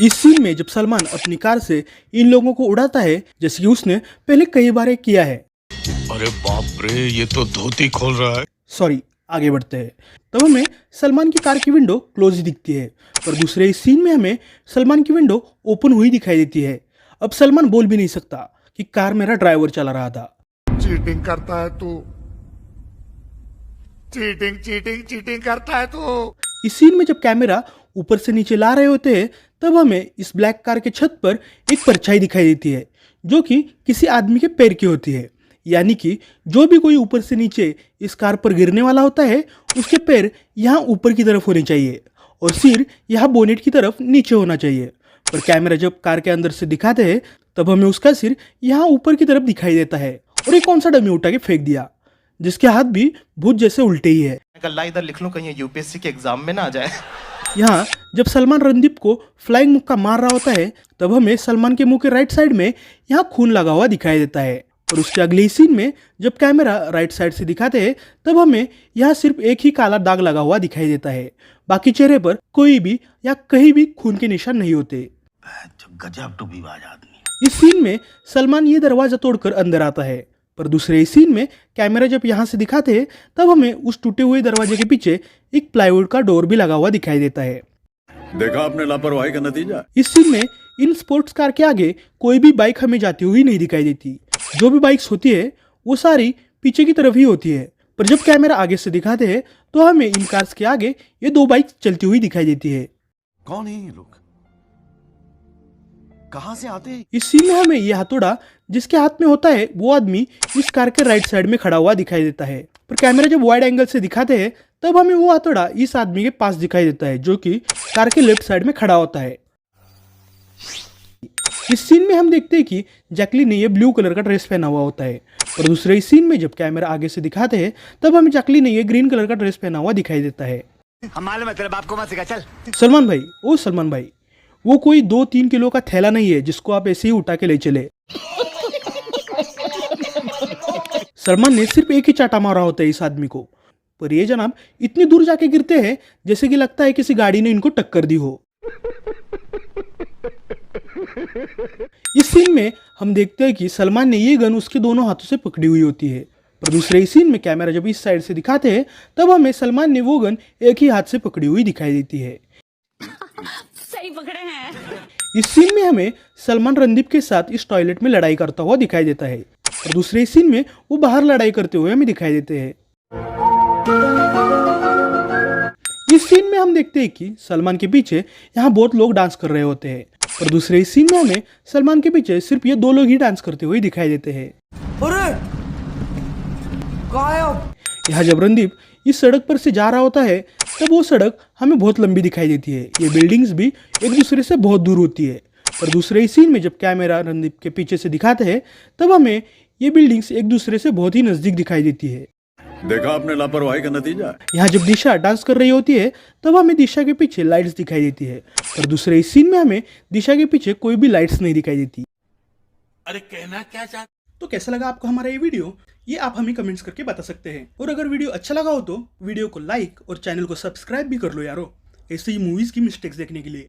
इस सीन में जब सलमान अपनी कार से इन लोगों को उड़ाता है जैसे कि उसने पहले कई बार किया है। अरे बाप रे, ये तो धोती खोल रहा है। सॉरी, आगे बढ़ते हैं। तब हमें सलमान की कार की विंडो क्लोज ही दिखती है, पर दूसरे इस सीन में हमें सलमान की विंडो ओपन हुई दिखाई देती है। अब सलमान बोल भी नहीं सकता कि कार मेरा ड्राइवर चला रहा था। चीटिंग करता है तू, चीटिंग चीटिंग चीटिंग करता है तू। इस सीन में जब कैमरा ऊपर से नीचे ला रहे होते हैं तब हमें इस ब्लैक कार के छत पर एक परछाई दिखाई देती है जो कि किसी आदमी के पैर की होती है। यानी कि जो भी कोई ऊपर से नीचे इस कार पर गिरने वाला होता है उसके पैर यहाँ ऊपर की तरफ होने चाहिए और सिर यहाँ बोनेट की तरफ नीचे होना चाहिए। पर कैमरा जब कार के अंदर से दिखाते हैं तब हमें उसका सिर यहाँ ऊपर की तरफ दिखाई देता है और एक कौन सा डमी उठा के फेंक दिया जिसके हाथ भी भूत जैसे उल्टे ही है। गल्ला इधर लिख लूं कहीं यूपीएससी के एग्जाम में ना आ जाए। यहाँ जब सलमान रणदीप को फ्लाइंग मुक्का मार रहा होता है तब हमें सलमान के मुंह के राइट साइड में यहाँ खून लगा हुआ दिखाई देता है और उसके अगले ही सीन में जब कैमरा राइट साइड से दिखाते हैं तब हमें यहाँ सिर्फ एक ही काला दाग लगा हुआ दिखाई देता है। बाकी चेहरे पर कोई भी या कहीं भी खून के निशान नहीं होते। गजब टूबीबाज आदमी। इस सीन में सलमान ये दरवाजा तोड़कर अंदर आता है, पर दूसरे सीन में कैमरा जब यहाँ से दिखाते हैं तब हमें उस टूटे हुए दरवाजे के पीछे एक प्लाईवुड का डोर भी लगा हुआ दिखाई देता है। देखा आपने लापरवाही का नतीजा। इस सीन में इन स्पोर्ट्स कार के आगे कोई भी बाइक हमें जाती हुई नहीं दिखाई देती। जो भी बाइक्स होती है वो सारी पीछे की तरफ ही होती है, पर जब कैमरा आगे से दिखाते हैं तो हमें इन कार्स के आगे ये दो बाइक चलती हुई दिखाई देती है। कौन है ये लोग, कहां से आते हैं? इस सीन में हमें यह हथौड़ा जिसके हाथ में होता है वो आदमी इस कार के राइट साइड में खड़ा हुआ दिखाई देता है, पर कैमरा जब वाइड एंगल से दिखाते हैं तब हमें वो हथौड़ा इस आदमी के पास दिखाई देता है जो कि कार के लेफ्ट साइड में खड़ा होता है। इस सीन में हम देखते हैं कि जैकलीन ने ये ब्लू कलर का ड्रेस पहना हुआ होता है, पर दूसरे इस सीन में जब कैमरा आगे से दिखाते हैं तब हमें जैकलीन ने ये ग्रीन कलर का ड्रेस पहना हुआ दिखाई देता है। हमारे तेरे बाप को मत सिखा, चल। सलमान भाई, ओ सलमान भाई, वो कोई 2-3 किलो का थैला नहीं है जिसको आप ऐसे ही उठा के ले चले। सलमान ने सिर्फ एक ही चाटा मारा होता है इस आदमी को, पर ये जनाब इतनी दूर जाके गिरते हैं जैसे कि लगता है किसी गाड़ी ने इनको टक्कर दी हो। इस सीन में हम देखते हैं कि सलमान ने ये गन उसके दोनों हाथों से पकड़ी हुई होती है, पर दूसरे सीन में कैमरा जब इस साइड से दिखाते हैं तब हमें सलमान ने वो गन एक ही हाथ से पकड़ी हुई दिखाई देती है। सही पकड़े हैं। इस सीन में हमें सलमान रणदीप के साथ इस टॉयलेट में लड़ाई करता हुआ दिखाई देता है और दूसरे सीन में वो बाहर लड़ाई करते हुए हमें दिखाई देते हैं। इस सीन में हम देखते हैं कि सलमान के पीछे यहाँ बहुत लोग डांस कर रहे होते हैं, और दूसरे सीन में हमें सलमान के पीछे सिर्फ ये 2 लोग ही डांस करते हुए दिखाई देते हैं। यहाँ जब रणदीप इस सड़क पर से जा रहा होता है तब वो सड़क हमें बहुत लंबी दिखाई देती है। ये बिल्डिंग्स भी एक दूसरे से बहुत दूर होती है, पर दूसरे सीन में जब कैमरा रणदीप के पीछे से दिखाते हैं तब हमें ये बिल्डिंग्स एक दूसरे से बहुत ही नजदीक दिखाई देती है। देखा आपने लापरवाही का नतीजा। यहाँ जब दिशा डांस कर रही होती है तब हमें दिशा के पीछे लाइट्स दिखाई देती है, पर दूसरे इस सीन में हमें दिशा के पीछे कोई भी लाइट्स नहीं दिखाई देती। अरे कहना क्या चाहते? तो कैसा लगा आपको हमारा ये वीडियो, ये आप हमें कमेंट्स करके बता सकते हैं। और अगर वीडियो अच्छा लगा हो तो वीडियो को लाइक और चैनल को सब्सक्राइब भी कर लो यारो, ऐसे ही मूवीज की मिस्टेक्स देखने के लिए।